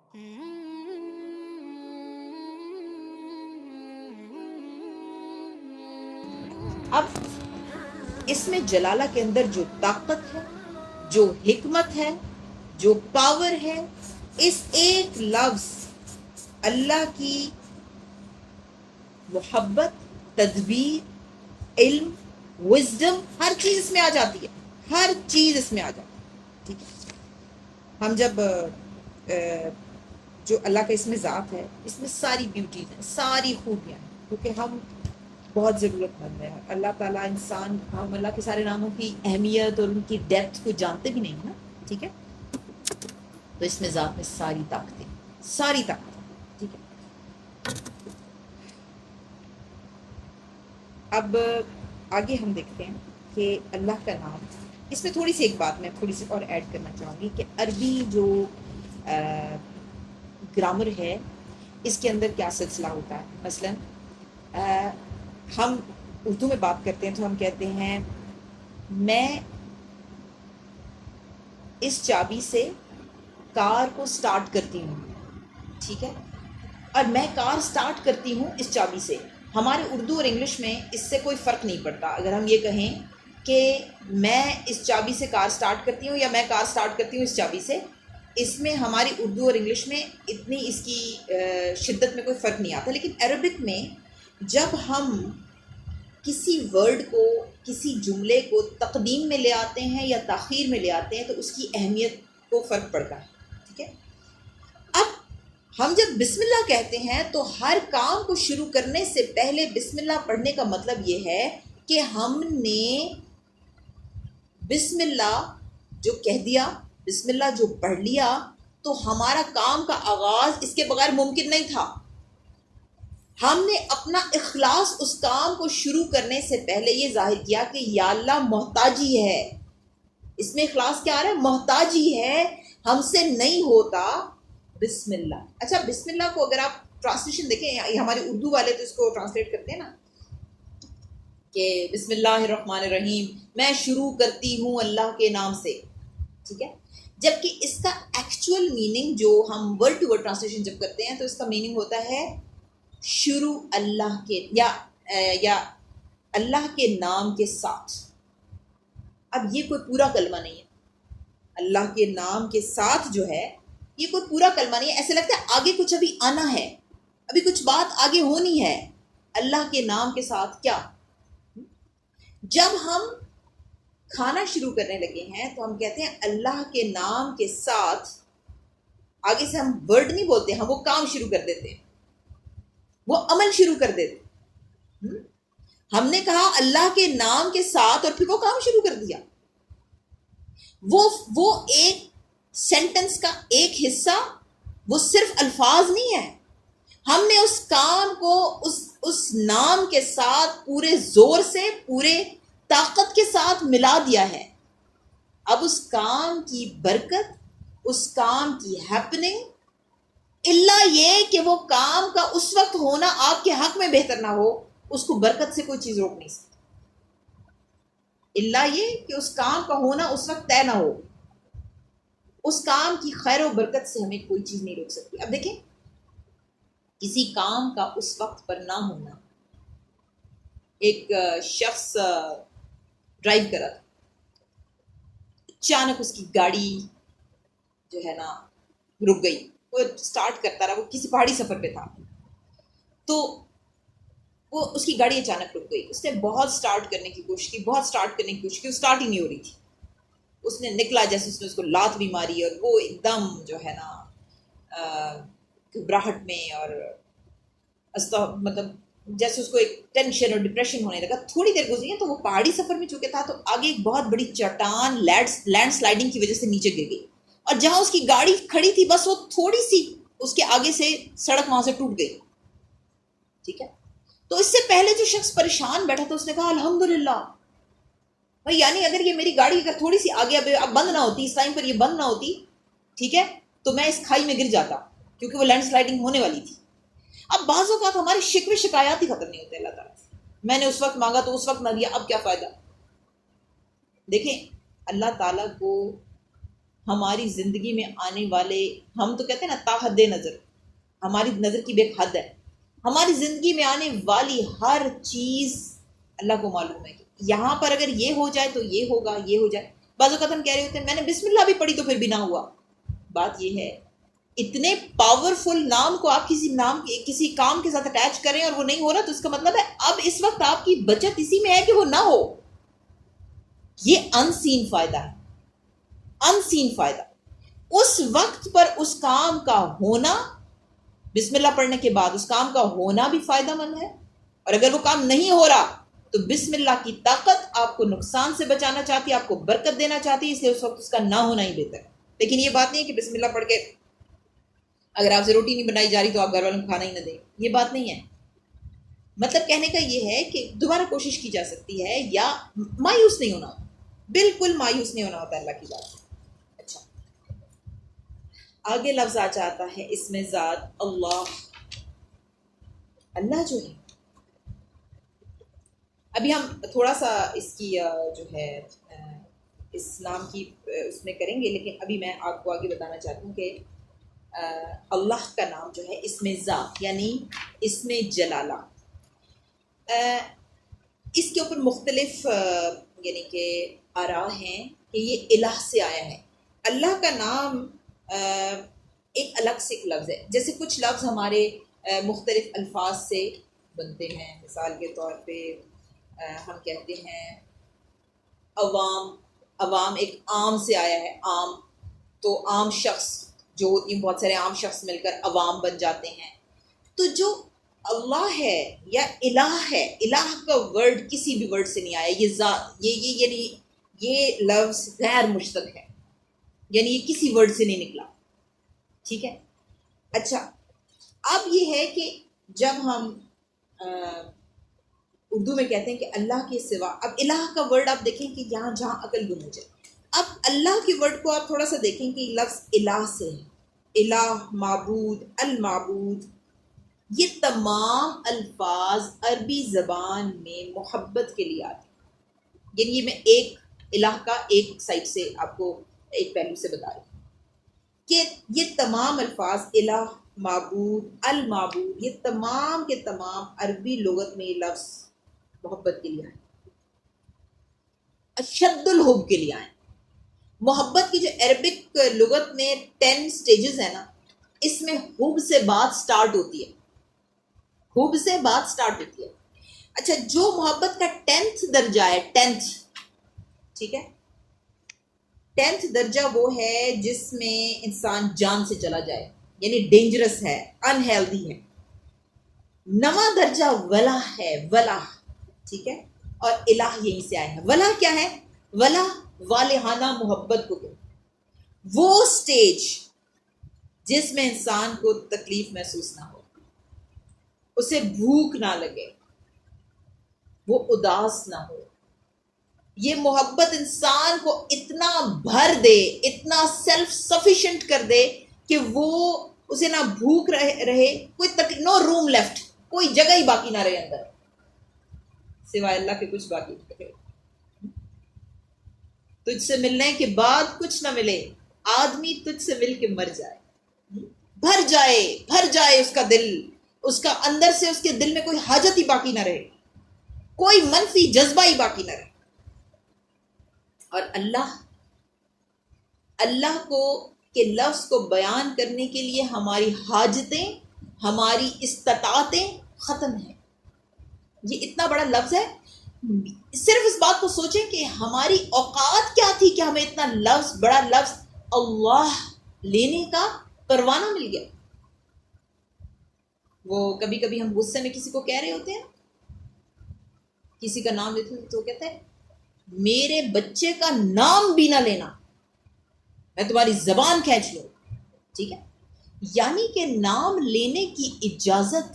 اب اس میں جلالہ کے اندر جو طاقت ہے، جو حکمت ہے، جو پاور ہے، اس ایک لفظ اللہ کی محبت، تدبیر، علم، وزڈم، ہر چیز اس میں آ جاتی ہے، ہر چیز اس میں آ جاتی ہے. ٹھیک ہے، ہم جب جو اللہ کا اس میں ذات ہے، اس میں ساری بیوٹیز ہیں، ساری خوبیاں ہیں، کیونکہ ہم بہت ضرورت مند ہے. اللہ تعالیٰ انسان، ہم اللہ کے سارے ناموں کی اہمیت اور ان کی ڈیپتھ کو جانتے بھی نہیں نا. ٹھیک ہے، تو اس میں ذات میں ساری طاقتیں، ساری طاقتیں. ٹھیک ہے، اب آگے ہم دیکھتے ہیں کہ اللہ کا نام، اس میں تھوڑی سی ایک بات میں تھوڑی سی اور ایڈ کرنا چاہوں گی کہ عربی جو گرامر ہے، اس کے اندر کیا سلسلہ ہوتا ہے. مثلا ہم اردو میں بات کرتے ہیں تو ہم کہتے ہیں میں اس چابی سے کار کو سٹارٹ کرتی ہوں. ٹھیک ہے، اور میں کار سٹارٹ کرتی ہوں اس چابی سے. ہمارے اردو اور انگلش میں اس سے کوئی فرق نہیں پڑتا. اگر ہم یہ کہیں کہ میں اس چابی سے کار سٹارٹ کرتی ہوں یا میں کار سٹارٹ کرتی ہوں اس چابی سے، اس میں ہماری اردو اور انگلش میں اتنی اس کی شدت میں کوئی فرق نہیں آتا. لیکن عربک میں جب ہم کسی ورڈ کو، کسی جملے کو تقدیم میں لے آتے ہیں یا تاخیر میں لے آتے ہیں تو اس کی اہمیت کو فرق پڑتا ہے. ٹھیک ہے، اب ہم جب بسم اللہ کہتے ہیں تو ہر کام کو شروع کرنے سے پہلے بسم اللہ پڑھنے کا مطلب یہ ہے کہ ہم نے بسم اللہ جو کہہ دیا، بسم اللہ جو پڑھ لیا، تو ہمارا کام کا آغاز اس کے بغیر ممکن نہیں تھا. ہم نے اپنا اخلاص اس کام کو شروع کرنے سے پہلے یہ ظاہر کیا کہ یا اللہ محتاجی ہے. اس میں اخلاص کیا آ رہا ہے؟ محتاجی ہے، ہم سے نہیں ہوتا. بسم اللہ. اچھا، بسم اللہ کو اگر آپ ٹرانسلیشن دیکھیں، یہ ہمارے اردو والے تو اس کو ٹرانسلیٹ کرتے ہیں نا کہ بسم اللہ الرحمن الرحیم، میں شروع کرتی ہوں اللہ کے نام سے. ٹھیک ہے، جبکہ اس کا ایکچوئل میننگ جو ہم ورڈ ٹو ورڈ ٹرانسلیشن جب کرتے ہیں تو اس کا میننگ ہوتا ہے شروع اللہ کے یا اللہ کے نام کے ساتھ. اب یہ کوئی پورا کلمہ نہیں ہے. اللہ کے نام کے ساتھ جو ہے یہ کوئی پورا کلمہ نہیں ہے. ایسے لگتا ہے آگے کچھ ابھی آنا ہے، ابھی کچھ بات آگے ہونی ہے. اللہ کے نام کے ساتھ کیا؟ جب ہم کھانا شروع کرنے لگے ہیں تو ہم کہتے ہیں اللہ کے نام کے ساتھ. آگے سے ہم ورڈ نہیں بولتے، ہم وہ کام شروع کر دیتے ہیں، وہ عمل شروع کر دیتے. ہم نے کہا اللہ کے نام کے ساتھ اور پھر وہ کام شروع کر دیا. وہ ایک سینٹنس کا ایک حصہ، وہ صرف الفاظ نہیں ہے. ہم نے اس کام کو اس نام کے ساتھ پورے زور سے، پورے طاقت کے ساتھ ملا دیا ہے. اب اس کام کی برکت، اس کام کی ہیپننگ، اللہ یہ کہ وہ کام کا اس وقت ہونا آپ کے حق میں بہتر نہ ہو، اس کو برکت سے کوئی چیز روک نہیں سکتی. اللہ یہ کہ اس کام کا ہونا اس وقت طے نہ ہو، اس کام کی خیر و برکت سے ہمیں کوئی چیز نہیں روک سکتی. اب دیکھیں، کسی کام کا اس وقت پر نہ ہونا. ایک شخص ڈرائیو کرا تھا، اچانک اس کی گاڑی جو ہے نا رک گئی. وہ سٹارٹ کرتا رہا، وہ کسی پہاڑی سفر پہ تھا، تو وہ اس کی گاڑی اچانک رک گئی. اس نے بہت سٹارٹ کرنے کی کوشش کی، بہت سٹارٹ کرنے کی کوشش کی، وہ سٹارٹ ہی نہیں ہو رہی تھی. اس نے نکلا جیسے اس نے اس کو لات بھی ماری، اور وہ ایک دم جو ہے نا گھبراہٹ میں اور مطلب جیسے اس کو ایک ٹینشن اور ڈپریشن ہونے لگا. تھوڑی دیر گزری ہے تو وہ پہاڑی سفر میں چکے تھا، تو آگے ایک بہت بڑی چٹان لینڈ سلائڈنگ کی وجہ سے نیچے گر گئی، اور جہاں اس کی گاڑی کھڑی تھی بس وہ تھوڑی سی اس کے آگے سے سڑک وہاں سے ٹوٹ گئی. ٹھیک ہے، تو اس سے پہلے جو شخص پریشان بیٹھا تھا اس نے کہا الحمدللہ بھائی، یعنی اگر یہ میری گاڑی اگر تھوڑی سی آگے اب بند نہ ہوتی، اس ٹائم پر یہ بند نہ ہوتی، ٹھیک ہے، تو میں اس کھائی میں گر جاتا، کیونکہ وہ لینڈ سلائڈنگ ہونے والی تھی. اب بعض اوقات ہمارے شکوے شکایات ہی ختم نہیں ہوتے اللہ تعالیٰ سے. میں نے اس وقت مانگا تو اس وقت نہ دیا، اب کیا فائدہ. دیکھیں، اللہ تعالیٰ کو ہماری زندگی میں آنے والے، ہم تو کہتے ہیں نا تا حد نظر، ہماری نظر کی بے حد ہے، ہماری زندگی میں آنے والی ہر چیز اللہ کو معلوم ہے کہ یہاں پر اگر یہ ہو جائے تو یہ ہوگا، یہ ہو جائے۔ بعض اوقات ہم کہہ رہے ہوتے ہیں میں نے بسم اللہ بھی پڑھی تو پھر بھی نہ ہوا۔ بات یہ ہے اتنے پاورفل نام کو آپ کسی کام کے ساتھ اٹیچ کریں اور وہ نہیں ہو رہا تو اس کا مطلب ہے اب اس وقت آپ کی بچت اسی میں ہے کہ وہ نہ ہو۔ یہ ان سین فائدہ ہے، ان سین فائدہ۔ اس وقت پر اس کام کا ہونا، بسم اللہ پڑھنے کے بعد اس کام کا ہونا بھی فائدہ مند ہے، اور اگر وہ کام نہیں ہو رہا تو بسم اللہ کی طاقت آپ کو نقصان سے بچانا چاہتی ہے، آپ کو برکت دینا چاہتی ہے، اس لیے اس وقت اس کا نہ ہونا ہی بہتر ہے۔ لیکن یہ بات نہیں ہے کہ بسم اللہ پڑھ کے اگر آپ سے روٹی نہیں بنائی جا رہی تو آپ گھر والوں کو کھانا ہی نہ دیں، یہ بات نہیں ہے۔ مطلب کہنے کا یہ ہے کہ دوبارہ کوشش کی جا سکتی ہے، یا مایوس نہیں ہونا ہوتا، بالکل مایوس نہیں ہونا ہوتا اللہ کی بات سے۔ اچھا، آگے لفظ آ جاتا ہے اس میں ذات اللہ۔ اللہ جو ہے، ابھی ہم تھوڑا سا اس کی جو ہے اس نام کی اس میں کریں گے، لیکن ابھی میں آپ کو آگے بتانا چاہتی ہوں کہ اللہ کا نام جو ہے اس میں ذات یعنی اس میں جلالہ، اس کے اوپر مختلف یعنی کہ آراء ہیں کہ یہ الہ سے آیا ہے۔ اللہ کا نام ایک الگ سے ایک لفظ ہے، جیسے کچھ لفظ ہمارے مختلف الفاظ سے بنتے ہیں۔ مثال کے طور پہ ہم کہتے ہیں عوام، عوام ایک عام سے آیا ہے، عام، تو عام شخص جو ہوتی ہیں، بہت سارے عام شخص مل کر عوام بن جاتے ہیں۔ تو جو اللہ ہے یا الہ ہے، الہ کا ورڈ کسی بھی ورڈ سے نہیں آیا، یہ ذات، یعنی یہ لفظ غیر مشتق ہے، یعنی یہ کسی ورڈ سے نہیں نکلا، ٹھیک ہے۔ اچھا، اب یہ ہے کہ جب ہم اردو میں کہتے ہیں کہ اللہ کے سوا، اب الہ کا ورڈ آپ دیکھیں کہ یہاں جہاں عقل گم ہو جائے، اب اللہ کے ورڈ کو آپ تھوڑا سا دیکھیں کہ لفظ الہ سے ہے، الہ، معبود، المعبود، یہ تمام الفاظ عربی زبان میں محبت کے لیے آتے ہیں۔ یعنی یہ میں ایک الہ کا ایک سائڈ سے آپ کو ایک پہلو سے بتا رہی ہوں کہ یہ تمام الفاظ الہ، معبود، المعبود، یہ تمام کے تمام عربی لغت میں یہ لفظ محبت کے لیے آئے، اشد الحب کے لیے آئے۔ محبت کی جو عربک لغت میں 10 سٹیجز ہیں نا، اس میں حب سے بات سٹارٹ ہوتی ہے، حب سے بات سٹارٹ ہوتی ہے۔ اچھا، جو محبت کا 10th درجہ ہے، 10th، ٹھیک ہے، 10th درجہ وہ ہے جس میں انسان جان سے چلا جائے، یعنی ڈینجرس ہے، انہیلدی ہے۔ 9واں درجہ ولا ہے، ولا، ٹھیک ہے، اور الہ یہیں سے آیا ہے۔ ولا کیا ہے؟ ولا والہانہ محبت کو کہتے ہیں، وہ سٹیج جس میں انسان کو تکلیف محسوس نہ ہو، اسے بھوک نہ لگے، وہ اداس نہ ہو۔ یہ محبت انسان کو اتنا بھر دے، اتنا سیلف سفیشینٹ کر دے کہ وہ اسے نہ بھوک رہے، کوئی نو روم لیفٹ، کوئی جگہ ہی باقی نہ رہے اندر سوائے اللہ کے، کچھ باقی نہ رہے۔ تجھ سے ملنے کے بعد کچھ نہ ملے، آدمی تجھ سے مل کے مر جائے، بھر جائے اس کا دل، اس کا اندر سے اس کے دل میں کوئی حاجت ہی باقی نہ رہے، کوئی منفی جذبہ ہی باقی نہ رہے۔ اور اللہ کو کے لفظ کو بیان کرنے کے لیے ہماری حاجتیں، ہماری استطاعتیں ختم ہیں۔ یہ اتنا بڑا لفظ ہے، صرف اس بات کو سوچیں کہ ہماری اوقات کیا تھی کہ ہمیں اتنا لفظ، بڑا لفظ اللہ لینے کا پروانہ مل گیا۔ وہ کبھی کبھی ہم غصے میں کسی کو کہہ رہے ہوتے ہیں، کسی کا نام لیتے ہیں تو وہ کہتا ہے میرے بچے کا نام بھی نہ لینا، میں تمہاری زبان کھینچ لوں، ٹھیک ہے۔ یعنی کہ نام لینے کی اجازت،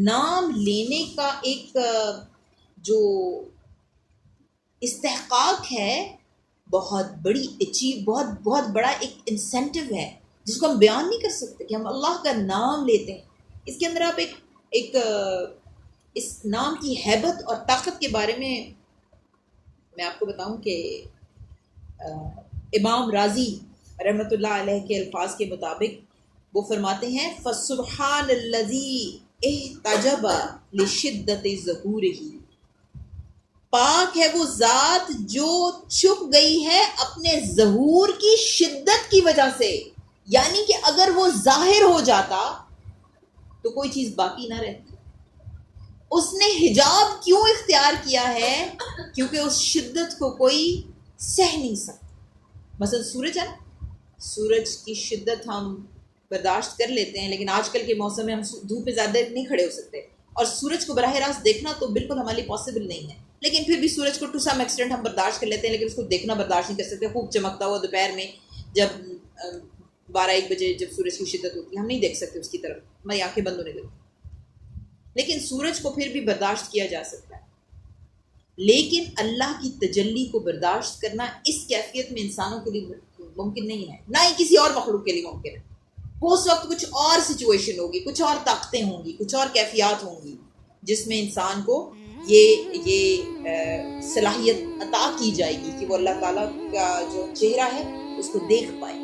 نام لینے کا ایک جو استحقاق ہے، بہت بڑی بہت بڑا ایک انسینٹیو ہے جس کو ہم بیان نہیں کر سکتے کہ ہم اللہ کا نام لیتے ہیں۔ اس کے اندر آپ ایک اس نام کی ہیبت اور طاقت کے بارے میں آپ کو بتاؤں کہ امام راضی رحمۃ اللہ علیہ کے الفاظ کے مطابق وہ فرماتے ہیں فَسُبْحَانَ الَّذِي احتجب لشدت ظہورہ، پاک ہے وہ ذات جو چھپ گئی ہے اپنے ظہور کی شدت کی وجہ سے، یعنی کہ اگر وہ ظاہر ہو جاتا تو کوئی چیز باقی نہ رہتی۔ اس نے حجاب کیوں اختیار کیا ہے؟ کیونکہ اس شدت کو کوئی سہ نہیں سکتا۔ مثلا سورج ہے نا، سورج کی شدت ہم برداشت کر لیتے ہیں، لیکن آج کل کے موسم میں ہم دھوپ پہ زیادہ نہیں کھڑے ہو سکتے، اور سورج کو براہ راست دیکھنا تو بالکل ہمارے لیے پاسبل نہیں ہے، لیکن پھر بھی سورج کو ٹو سم ایکسٹینٹ ہم برداشت کر لیتے ہیں، لیکن اس کو دیکھنا برداشت نہیں کر سکتے۔ خوب چمکتا ہوا دوپہر میں جب 12-1 بجے جب سورج کی شدت ہوتی ہے، ہم نہیں دیکھ سکتے اس کی طرف، ہماری آنکھیں بند ہونے لگتی، لیکن سورج کو پھر بھی برداشت کیا جا سکتا ہے۔ لیکن اللہ کی تجلی کو برداشت کرنا اس کیفیت میں انسانوں کے لیے ممکن نہیں ہے، نہ ہی کسی اور مخلوق کے لیے ممکن ہے۔ وہ اس وقت کچھ اور سچویشن ہوگی، کچھ اور طاقتیں ہوں گی، کچھ اور کیفیات ہوں گی جس میں انسان کو یہ صلاحیت عطا کی جائے گی کہ وہ اللہ تعالیٰ کا جو چہرہ ہے اس کو دیکھ پائے۔